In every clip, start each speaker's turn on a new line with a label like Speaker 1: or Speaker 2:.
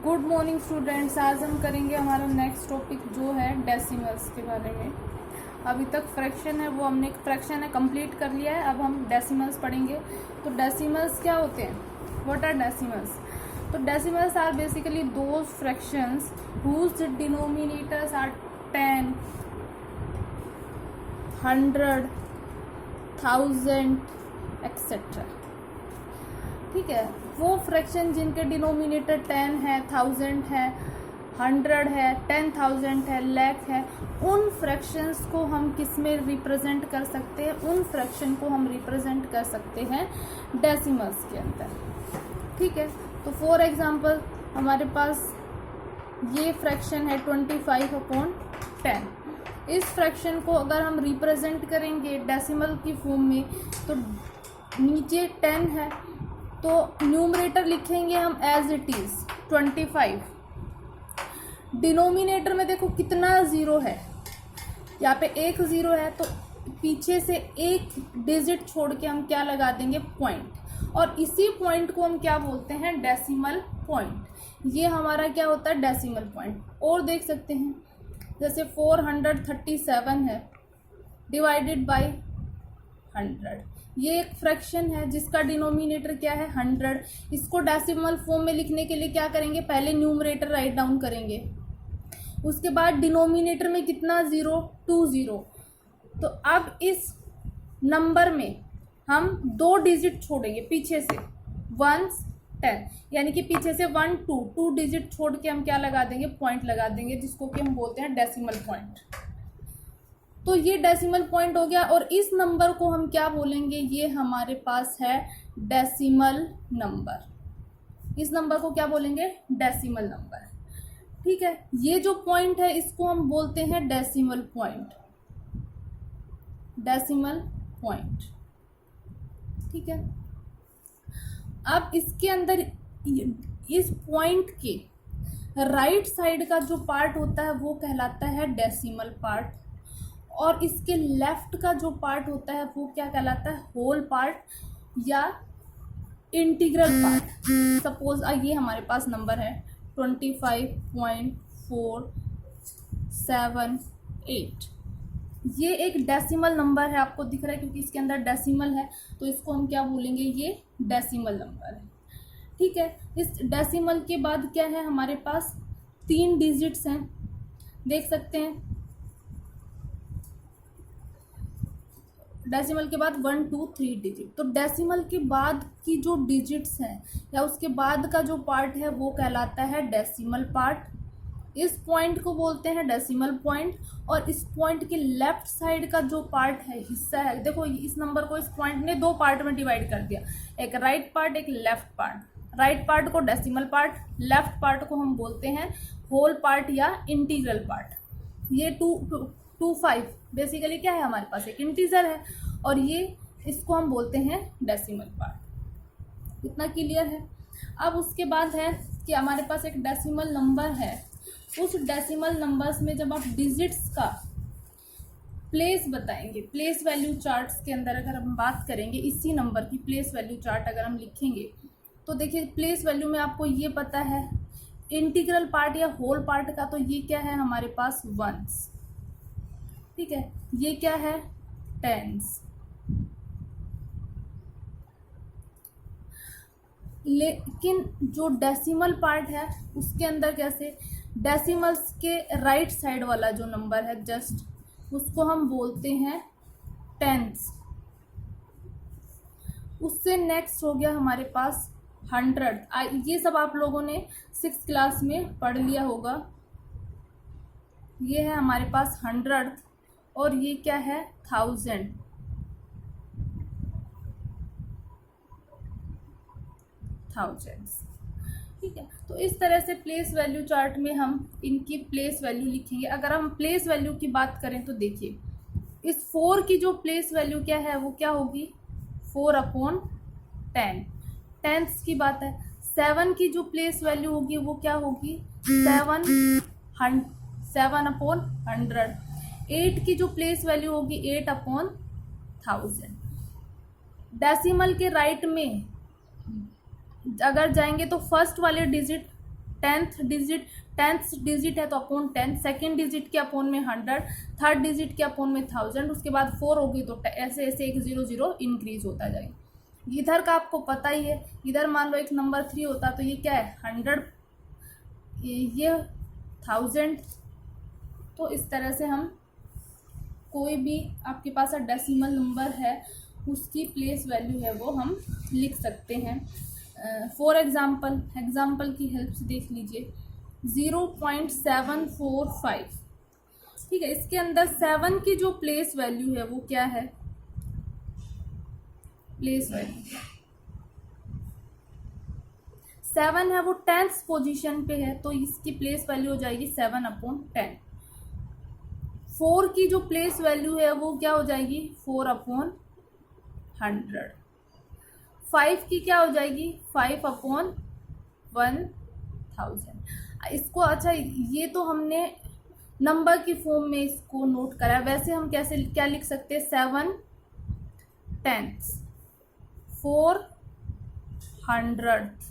Speaker 1: Good morning students. आज हम करेंगे हमारा नेक्स्ट टॉपिक जो है डेसिमल्स के बारे में। अभी तक फ्रैक्शन है वो हमने फ्रैक्शन है कंप्लीट कर लिया है। अब हम डेसिमल्स पढ़ेंगे। तो डेसिमल्स क्या होते हैं? What are decimals? तो decimals are basically those fractions whose denominators are 10, 100, 1000 et cetera. ठीक है, वो फ्रैक्शन जिनके डिनोमिनेटर 10 है, 1000 है, 100 है, 10,000 है, लाख है, उन फ्रैक्शंस को हम किस में रिप्रेजेंट कर सकते हैं? उन फ्रैक्शन को हम रिप्रेजेंट कर सकते हैं डेसिमल्स के अंदर। ठीक है, तो फॉर एग्जांपल हमारे पास ये फ्रैक्शन है 25/10। इस फ्रैक्शन को अगर हम रिप्रेजेंट करेंगे डेसिमल की फॉर्म में, तो नीचे 10 है तो न्यूमरेटर लिखेंगे हम एज इट इज 25। डिनोमिनेटर में देखो कितना ज़ीरो है, यहाँ पे एक ज़ीरो है, तो पीछे से एक डिजिट छोड़ के हम क्या लगा देंगे? पॉइंट। और इसी पॉइंट को हम क्या बोलते हैं? Decimal point. ये हमारा क्या होता है? Decimal point. और देख सकते हैं जैसे 437 है डिवाइडेड बाय 100। ये एक फ्रैक्शन है जिसका डिनोमिनेटर क्या है? 100। इसको डेसिमल फॉर्म में लिखने के लिए क्या करेंगे? पहले न्यूमरेटर राइट डाउन करेंगे, उसके बाद डिनोमिनेटर में कितना ज़ीरो? 20। तो अब इस नंबर में हम 2 डिजिट छोड़ेंगे पीछे से, 1s 10, यानी कि पीछे से 1 2 डिजिट छोड़ के हम क्या लगा देंगे? पॉइंट लगा देंगे, जिसको कि हम बोलते हैं डेसिमल पॉइंट। तो ये डेसिमल पॉइंट हो गया। और इस नंबर को हम क्या बोलेंगे? ये हमारे पास है डेसिमल नंबर। इस नंबर को क्या बोलेंगे? Decimal number. ठीक है, ये जो पॉइंट है इसको हम बोलते हैं डेसिमल पॉइंट। Decimal point. ठीक है, अब इसके अंदर इस पॉइंट के राइट साइड का जो पार्ट होता है वो कहलाता है डेसिमल पार्ट, और इसके लेफ्ट का जो पार्ट होता है वो क्या कहलाता है? होल पार्ट या इंटीग्रल पार्ट। सपोज ये हमारे पास नंबर है 25.478। ये एक डेसिमल नंबर है, आपको दिख रहा है क्योंकि इसके अंदर डेसिमल है, तो इसको हम क्या बोलेंगे? ये डेसिमल नंबर है। ठीक है, इस डेसिमल के बाद क्या है हमारे पास? 3 डिजिट्स हैं, देख सकते हैं। डेसिमल के बाद 1 2 3 डिजिट। तो डेसिमल के बाद की जो डिजिट्स हैं या उसके बाद का जो पार्ट है वो कहलाता है डेसिमल पार्ट। इस पॉइंट को बोलते हैं डेसिमल पॉइंट। और इस पॉइंट के लेफ्ट साइड का जो पार्ट है, हिस्सा है, देखो इस नंबर को इस पॉइंट ने 2 पार्ट में डिवाइड कर दिया, एक राइट पार्ट एक लेफ्ट पार्ट। राइट पार्ट को डेसिमल पार्ट, लेफ्ट पार्ट को हम बोलते हैं होल पार्ट या इंटीग्रल पार्ट। ये 25 बेसिकली क्या है? हमारे पास एक इंटीजर है, और ये इसको हम बोलते हैं डेसिमल पार्ट। इतना क्लियर है? अब उसके बाद है कि हमारे पास एक डेसिमल नंबर है। उस डेसिमल नंबर्स में जब आप डिजिट्स का प्लेस बताएंगे, प्लेस वैल्यू चार्ट्स के अंदर अगर हम बात करेंगे, इसी नंबर की प्लेस वैल्यू चार्ट अगर हम लिखेंगे, तो देखिए प्लेस वैल्यू में आपको ये पता है इंटीग्रल पार्ट या होल पार्ट का, तो ये क्या है हमारे पास? 1s। ठीक है, ये क्या है? 10s। लेकिन जो डेसिमल पार्ट है उसके अंदर कैसे? डेसिमल्स के राइट साइड वाला जो नंबर है जस्ट, उसको हम बोलते हैं 10s। उससे नेक्स्ट हो गया हमारे पास 100। ये सब आप लोगों ने 6th क्लास में पढ़ लिया होगा। ये है हमारे पास 100, और ये क्या है? 1000। ठीक है, तो इस तरह से प्लेस वैल्यू चार्ट में हम इनकी प्लेस वैल्यू लिखेंगे। अगर हम प्लेस वैल्यू की बात करें तो देखिए इस 4 की जो प्लेस वैल्यू क्या है वो क्या होगी? 4/10। 10th की बात है। 7 की जो प्लेस वैल्यू होगी वो क्या होगी? 7/100। 8 की जो प्लेस वैल्यू होगी 8/1000। डेसिमल के राइट में अगर जाएंगे तो फर्स्ट वाले डिजिट टेंथ डिजिट है तो अपॉन 10, सेकेंड डिजिट के अपॉन में 100, थर्ड डिजिट के अपॉन में 1000, उसके बाद 4 होगी तो ऐसे ऐसे एक 0 0 इंक्रीज होता जाएगा। इधर का आपको पता ही है, इधर मान लो एक नंबर 3 होता तो ये क्या है 100, ये 1000। तो इस तरह से हम कोई भी आपके पास डेसिमल नंबर है उसकी प्लेस वैल्यू है वो हम लिख सकते हैं। फॉर एग्जाम्पल की हेल्प से देख लीजिए 0.745, ठीक है। इसके अंदर 7 की जो प्लेस वैल्यू है वो क्या है, प्लेस वैल्यू 7 है, वो 10th पोजीशन पे है तो इसकी प्लेस वैल्यू हो जाएगी 7/10। 4 की जो प्लेस वैल्यू है वो क्या हो जाएगी 4/100। 5 की क्या हो जाएगी 5/1000। इसको अच्छा, ये तो हमने नंबर की फॉर्म में इसको नोट करा। वैसे हम कैसे क्या लिख सकते हैं 7 10ths, 4 100ths,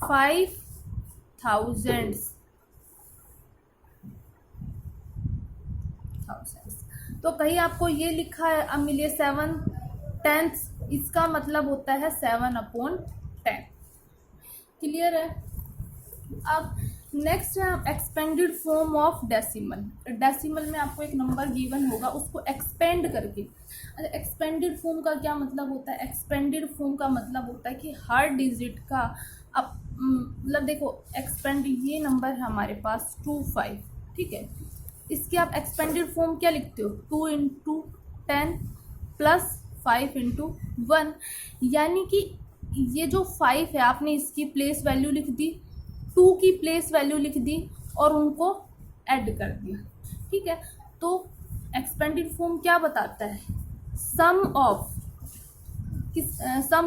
Speaker 1: 5 thousands। तो कहीं आपको ये लिखा है अब मिलिए 7 10ths, इसका मतलब होता है 7/10। क्लियर है। अब नेक्स्ट है expanded form of decimal. Decimal में आपको एक नंबर गिवन होगा, उसको एक्सपेंड करके। अच्छा, एक्सपेंडेड फॉर्म का क्या मतलब होता है, एक्सपेंडेड फॉर्म का मतलब होता है कि हर डिजिट का अब मतलब देखो एक्सपेंड, ये नंबर है हमारे पास 25, ठीक है। इसकी आप एक्सपेंडेड फॉर्म क्या लिखते हो 2 × 10 + 5 × 1, यानी कि ये जो 5 है आपने इसकी प्लेस वैल्यू लिख दी, 2 की प्लेस वैल्यू लिख दी और उनको ऐड कर दिया, ठीक है। तो एक्सपेंडेड फॉर्म क्या बताता है, सम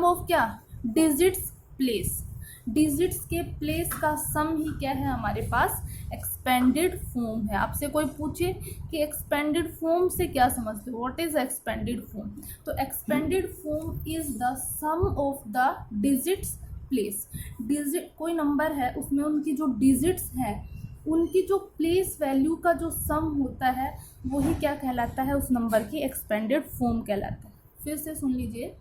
Speaker 1: ऑफ क्या, डिजिट्स प्लेस, डिजिट्स के प्लेस का सम ही क्या है हमारे पास एक्सपेंडेड फॉर्म है। आपसे कोई पूछे कि एक्सपेंडेड फॉर्म से क्या समझते हो, व्हाट इज एक्सपेंडेड फॉर्म, तो expanded form is the sum of the digits place. Digit कोई नंबर है उसमें उनकी जो डिजिट्स हैं उनकी जो प्लेस वैल्यू का जो सम होता है वही क्या कहलाता है, उस नंबर की एक्सपेंडेड फॉर्म कहलाता है। फिर से सुन लीजिए,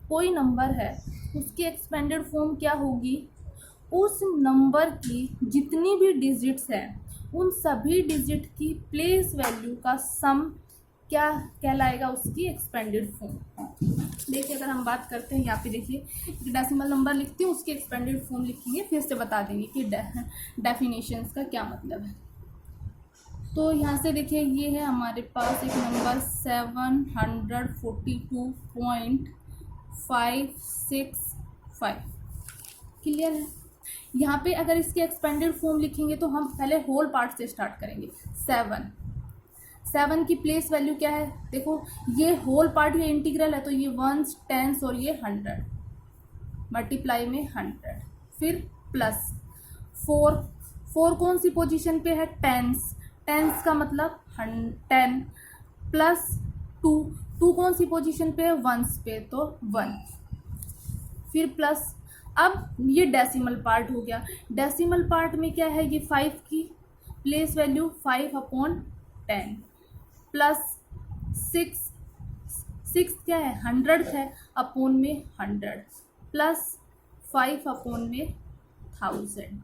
Speaker 1: कोई नंबर है उसकी एक्सपेंडेड फॉर्म क्या होगी, उस नंबर की जितनी भी डिजिट्स हैं उन सभी डिजिट की प्लेस वैल्यू का सम क्या कहलाएगा, उसकी एक्सपेंडेड फॉर्म। देखिए अगर हम बात करते हैं यहाँ पे देखिए डेसिमल नंबर लिखते हैं उसकी एक्सपेंडेड फॉर्म लिखेंगे, फिर से बता देंगे कि डेफिनेशंस का क्या मतलब है। तो यहाँ से देखिए ये है हमारे पास एक नंबर 742.565। क्लियर है। यहाँ पे अगर इसकी एक्सपेंडेड फॉर्म लिखेंगे तो हम पहले होल पार्ट से स्टार्ट करेंगे। 7 की प्लेस वैल्यू क्या है, देखो ये होल पार्ट ये इंटीग्रल है तो ये 1s 10s और ये 100 मल्टीप्लाई में 100, फिर प्लस 4 कौन सी पोजीशन पे है 10s का मतलब 10 प्लस 2 कौन सी पोजीशन पे है 1s पे तो 1, फिर प्लस। अब ये डेसिमल पार्ट हो गया, डेसिमल पार्ट में क्या है ये 5 की प्लेस वैल्यू 5/10 प्लस 6 क्या है 100 है अपॉन में 100 प्लस 5/1000।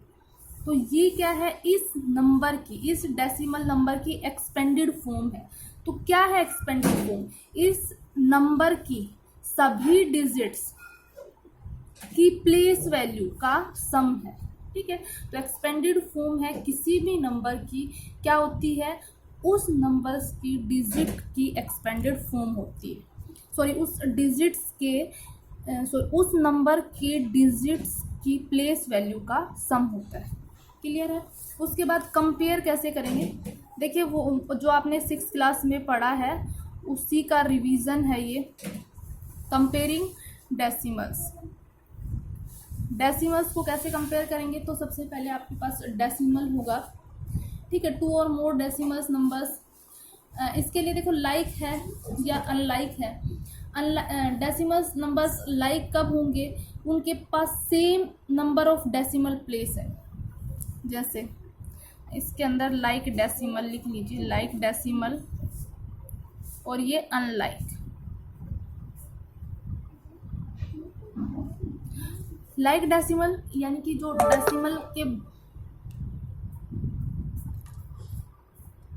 Speaker 1: तो ये क्या है इस नंबर की, इस डेसिमल नंबर की एक्सपेंडेड फॉर्म है। तो क्या है एक्सपेंडेड फॉर्म, इस नंबर की सभी डिजिट्स की प्लेस वैल्यू का सम है, ठीक है। तो एक्सपेंडेड फॉर्म है किसी भी नंबर की क्या होती है, उस नंबर्स की डिजिट की एक्सपेंडेड फॉर्म होती है, सॉरी उस नंबर के डिजिट्स की प्लेस वैल्यू का सम होता है। क्लियर है। उसके बाद कंपेयर कैसे करेंगे, देखिए वो जो आपने 6th क्लास में पढ़ा है उसी का रिवीजन है ये, कंपेयरिंग डेसिमल्स को कैसे कंपेयर करेंगे। तो सबसे पहले आपके पास डेसिमल होगा, ठीक है, 2 और मोर डेसिमल्स नंबर्स। इसके लिए देखो लाइक है या अनलाइक है। डेसिमल्स नंबर्स लाइक कब होंगे, उनके पास same number of decimal place है। जैसे इसके अंदर लाइक डेसिमल लिख लीजिए, लाइक डेसिमल, और ये अनलाइक। लाइक डेसिमल यानी कि जो डेसिमल के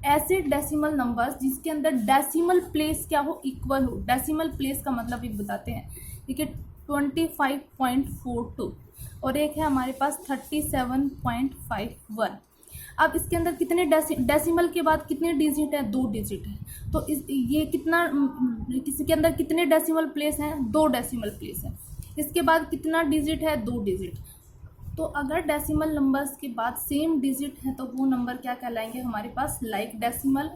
Speaker 1: ऐसे डेसिमल नंबर्स जिसके अंदर डेसिमल प्लेस क्या हो, इक्वल हो। डेसिमल प्लेस का मतलब ये बताते हैं, ठीक है, 25.42 और एक है हमारे पास 37.51। अब इसके अंदर कितने डेसिमल के बाद कितने डिजिट है, 2 डिजिट है। तो ये कितना, किसी के अंदर कितने डेसिमल प्लेस हैं, 2 डेसिमल प्लेस है। इसके बाद कितना डिजिट है, 2 डिजिट। तो अगर डेसिमल नंबर्स के बाद सेम डिजिट है तो वो नंबर क्या कहलाएंगे हमारे पास, लाइक डेसिमल।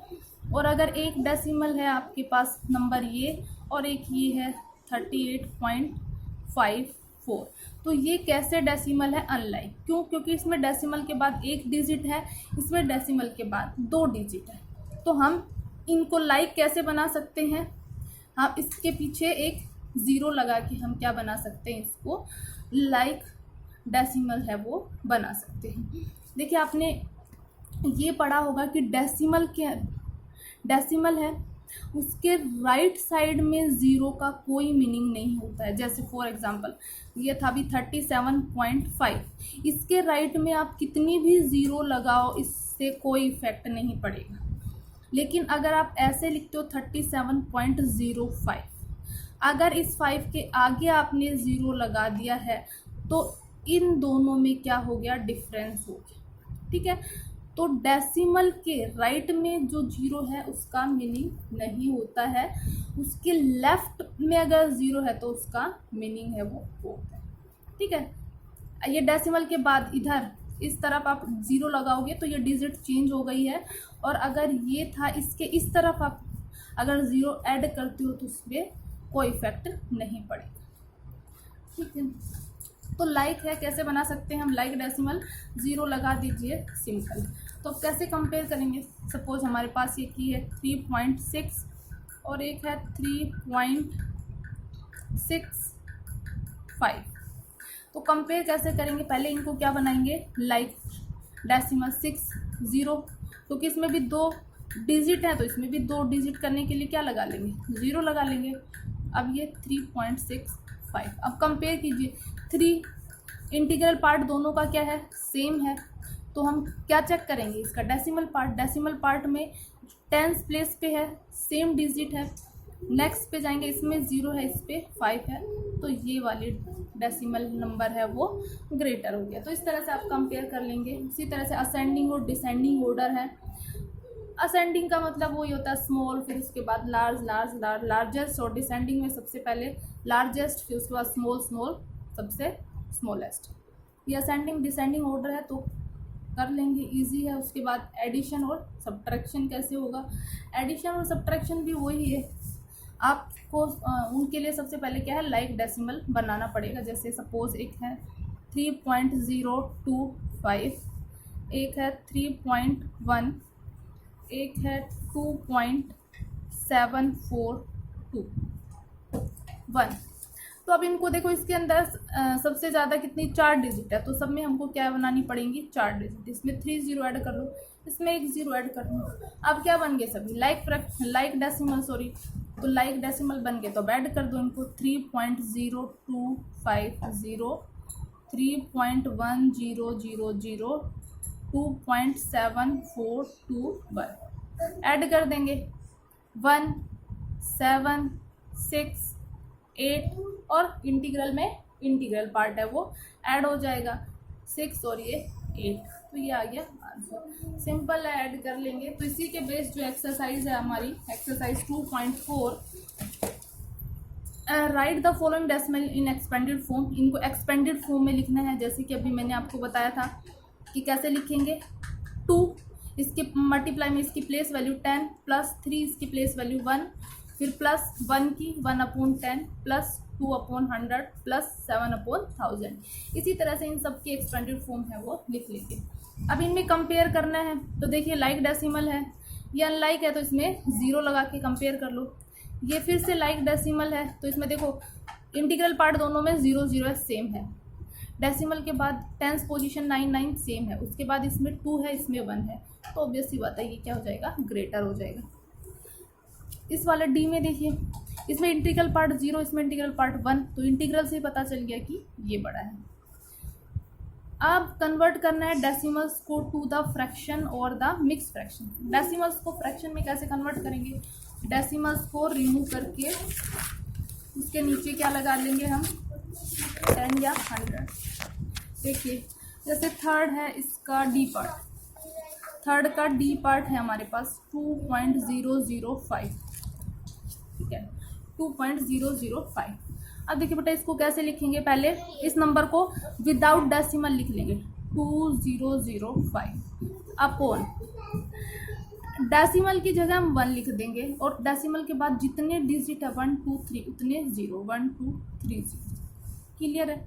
Speaker 1: और अगर एक डेसिमल है आपके पास नंबर ये और एक ये है 38.54, तो ये कैसे डेसिमल है, अनलाइक। क्यों? क्योंकि इसमें डेसिमल के बाद 1 डिजिट है, इसमें डेसिमल के बाद 2 डिजिट है। तो हम इनको लाइक कैसे बना सकते हैं, हम इसके पीछे एक 0 लगा के हम क्या बना सकते हैं, इसको लाइक डेसिमल है वो बना सकते हैं। देखिए आपने ये पढ़ा होगा कि डेसिमल है उसके राइट साइड में 0 का कोई मीनिंग नहीं होता है। जैसे फॉर एग्जांपल ये था अभी 37.5, इसके राइट में आप कितनी भी 0 लगाओ इससे कोई इफेक्ट नहीं पड़ेगा। लेकिन अगर आप ऐसे लिखते हो 37.05, अगर इस 5 के आगे आपने 0 लगा दिया है तो इन दोनों में क्या हो गया, डिफरेंस हो गया, ठीक है। तो डेसिमल के राइट में जो 0 है उसका मीनिंग नहीं होता है, उसके लेफ्ट में अगर 0 है तो उसका मीनिंग है वो होता है, ठीक है। ये डेसिमल के बाद इधर इस तरफ आप 0 लगाओगे तो ये डिजिट चेंज हो गई है, और अगर ये था इसके इस तरफ आप अगर 0 ऐड करते हो तो उस पर कोई इफेक्ट नहीं पड़ेगा, ठीक है। तो लाइक है, कैसे बना सकते हैं हम लाइक डेसिमल, 0 लगा दीजिए, सिंपल। तो कैसे कंपेयर करेंगे, सपोज हमारे पास ये की है 3.6 और एक है 3.65। तो कंपेयर कैसे करेंगे, पहले इनको क्या बनाएंगे, लाइक डेसिमल 6 0, क्योंकि इसमें भी 2 डिजिट है तो इसमें भी 2 डिजिट करने के लिए क्या लगा लेंगे, 0 लगा लेंगे। अब ये 3.65, अब कंपेयर कीजिए, 3 इंटीग्रल पार्ट दोनों का क्या है, सेम है। तो हम क्या चेक करेंगे, इसका डेसिमल पार्ट। डेसिमल पार्ट में 10th प्लेस पे है, सेम डिजिट है। नेक्स्ट पे जाएंगे, इसमें 0 है, इस पे 5 है, तो ये वाली डेसिमल नंबर है वो ग्रेटर हो गया। तो इस तरह से आप कंपेयर कर लेंगे। इसी तरह से असेंडिंग और डिसेंडिंग ऑर्डर है। असेंडिंग का मतलब वही होता है स्मॉल, फिर उसके बाद लार्जेस्ट, और डिसेंडिंग में सबसे पहले लार्जेस्ट, फिर उसके बाद स्मॉल, सबसे स्मॉलेस्ट। ये असेंडिंग डिसेंडिंग ऑर्डर है तो कर लेंगे, इजी है। उसके बाद एडिशन और सब्ट्रैक्शन कैसे होगा, एडिशन और सब्ट्रैक्शन भी वही है। आपको उनके लिए सबसे पहले क्या है, लाइक डेसिमल बनाना पड़ेगा। जैसे सपोज एक है 3.025, एक है 3.1, एक है 2.742 तो अब इनको देखो, इसके अंदर सबसे ज़्यादा कितनी 4 डिजिट है, तो सब में हमको क्या बनानी पड़ेंगी, 4 डिजिट। इसमें 3 0 ऐड कर लो, इसमें एक 0 ऐड कर लो। अब क्या बन गए सभी, लाइक डेसिमल, सॉरी, तो लाइक डेसिमल बन गए। तो अब ऐड कर दो इनको, 3.0250, 3.1000, 2.742 ऐड कर देंगे, 1 7 6 8, और इंटीग्रल में इंटीग्रल पार्ट है वो ऐड हो जाएगा, 6 और ये 8, तो ये आ गया आंसर। सिंपल है, ऐड कर लेंगे। तो इसी के बेस जो एक्सरसाइज है हमारी, exercise 2.4, right the following decimal in expanded form. इनको एक्सपेंडेड फॉर्म में लिखना है, जैसे कि अभी मैंने आपको बताया था कि कैसे लिखेंगे। 2 इसके मल्टीप्लाई में इसकी प्लेस वैल्यू 10, प्लस 3 इसकी प्लेस वैल्यू 1, फिर प्लस 1 की 1/10, प्लस 2/100, प्लस 7/1000। इसी तरह से इन सब की एक्सपेंडेड फॉर्म है वो लिख लेंगे। अब इनमें कंपेयर करना है, तो देखिए लाइक डेसिमल है, ये अनलाइक है, तो इसमें 0 लगा के कंपेयर कर लो। ये फिर से लाइक डेसिमल है, तो इसमें देखो इंटीग्रल पार्ट दोनों में 0 0 है, सेम है। डेसिमल के बाद 10th पोजीशन 9 9 सेम है, उसके बाद इसमें 2 है, इसमें 1 है, तो ऑब्वियसली बात है ये क्या हो जाएगा, ग्रेटर हो जाएगा। इस वाले डी में देखिए, इसमें इंटीग्रल पार्ट 0, इसमें इंटीग्रल पार्ट 1, तो इंटीग्रल से पता चल गया कि ये बड़ा है। अब कन्वर्ट करना है डेसिमल्स को टू द फ्रैक्शन और द मिक्स फ्रैक्शन। डेसिमल्स को फ्रैक्शन में कैसे कन्वर्ट करेंगे, डेसिमल्स को रिमूव करके उसके नीचे क्या लगा लेंगे हम, 10 या 100। देखिए जैसे थर्ड है, इसका डी पार्ट, थर्ड का डी पार्ट है हमारे पास 2.005, ठीक है, 2.005। अब देखिए बेटा इसको कैसे लिखेंगे, पहले इस नंबर को विदाउट डेसिमल लिख लेंगे, 2005 अपॉन डेसिमल की जगह हम 1 लिख देंगे, और डेसिमल के बाद जितने डिजिट है 1 2 3 उतने 0, 1 2 3 0। क्लियर है।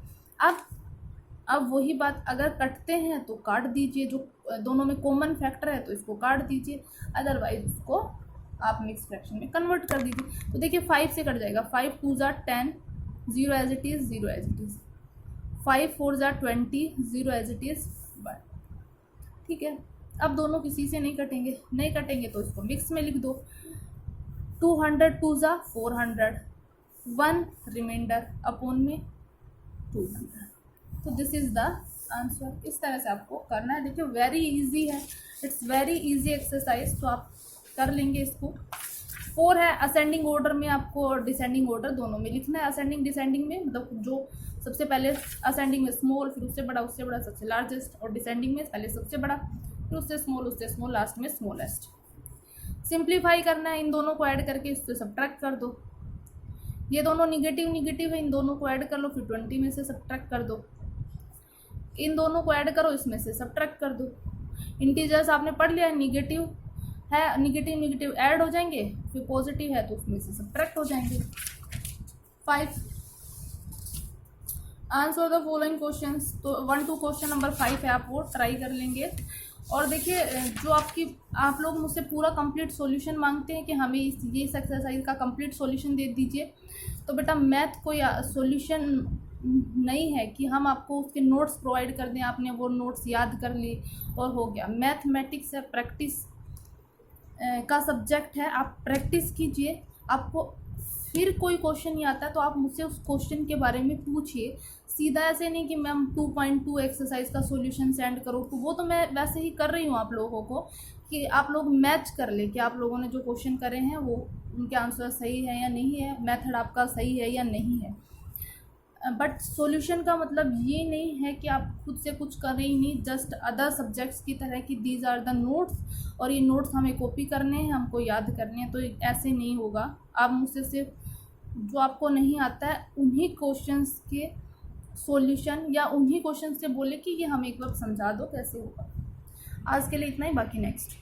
Speaker 1: अब वही बात, अगर कटते हैं तो काट दीजिए, जो दोनों में कॉमन फैक्टर है तो इसको काट दीजिए, अदरवाइज उसको आप मिक्स फ्रैक्शन में कन्वर्ट कर दीजिए। तो देखिए 5 से कट जाएगा, 5 2 ज़ा 10, 0 as it is, 0 as it is, 5 4 ज़ा 20, 0 एज इट इज़ 1, ठीक है। अब दोनों किसी से नहीं कटेंगे, नहीं कटेंगे तो इसको मिक्स में लिख दो, 200 2 ज़ा 400, 1 रिमाइंडर अपॉन में 200। तो दिस इज़ द आंसर। इस तरह से आपको करना है। देखिए वेरी इजी है, इट्स वेरी इजी एक्सरसाइज, तो आप कर लेंगे इसको। 4 है असेंडिंग ऑर्डर में, आपको डिसेंडिंग ऑर्डर दोनों में लिखना है। असेंडिंग डिसेंडिंग में मतलब जो सबसे पहले असेंडिंग में स्मॉल, फिर उससे बड़ा सबसे लार्जेस्ट, और डिसेंडिंग में पहले सबसे बड़ा, फिर उससे स्मॉल, लास्ट में स्मॉलेस्ट। सिंप्लीफाई करना है, इन दोनों को ऐड करके इससे सब्ट्रैक्ट कर दो। ये दोनों निगेटिव है, इन दोनों को ऐड कर लो, फिर 20 में से सब्ट्रैक्ट कर दो। इन दोनों को ऐड करो, इसमें से सब्ट्रैक्ट कर दो। इंटीजर्स आपने पढ़ लिया है, निगेटिव है, निगेटिव ऐड हो जाएंगे, फिर पॉजिटिव है तो उसमें से सब्ट्रैक्ट हो जाएंगे। 5 आंसर द फॉलोइंग क्वेश्चंस। तो 1 to क्वेश्चन नंबर 5 है, आप वो ट्राई कर लेंगे। और देखिए जो आप लोग मुझसे पूरा कंप्लीट सॉल्यूशन मांगते हैं कि हमें इस एक्सरसाइज का कंप्लीट सॉल्यूशन दे दीजिए, तो बेटा मैथ कोई सॉल्यूशन नहीं है कि हम आपको उसके नोट्स प्रोवाइड कर दें, आपने वो नोट्स याद कर ली और हो गया। मैथमेटिक्स है, प्रैक्टिस का सब्जेक्ट है, आप प्रैक्टिस कीजिए। आपको फिर कोई क्वेश्चन नहीं आता तो आप मुझसे उस क्वेश्चन के बारे में पूछिए, सीधा ऐसे नहीं कि मैम 2.2 एक्सरसाइज का सॉल्यूशन सेंड करो, तो वो तो मैं वैसे ही कर रही हूँ आप लोगों को, कि आप लोग मैच कर ले कि आप लोगों ने जो क्वेश्चन करे हैं वो उनके आंसर सही है या नहीं है, मेथड आपका सही है या नहीं है। बट सॉल्यूशन का मतलब ये नहीं है कि आप खुद से कुछ कर रही नहीं, जस्ट अदर सब्जेक्ट्स की तरह कि दीज आर द नोट्स और ये नोट्स हमें कॉपी करने हैं, हमको याद करने हैं, तो ऐसे नहीं होगा। आप मुझसे सिर्फ जो आपको नहीं आता है उन्हीं क्वेश्चंस के सॉल्यूशन या उन्हीं क्वेश्चन से बोले कि ये हमें एक बार समझा दो कैसे होगा। आज के लिए इतना ही, बाकी नेक्स्ट।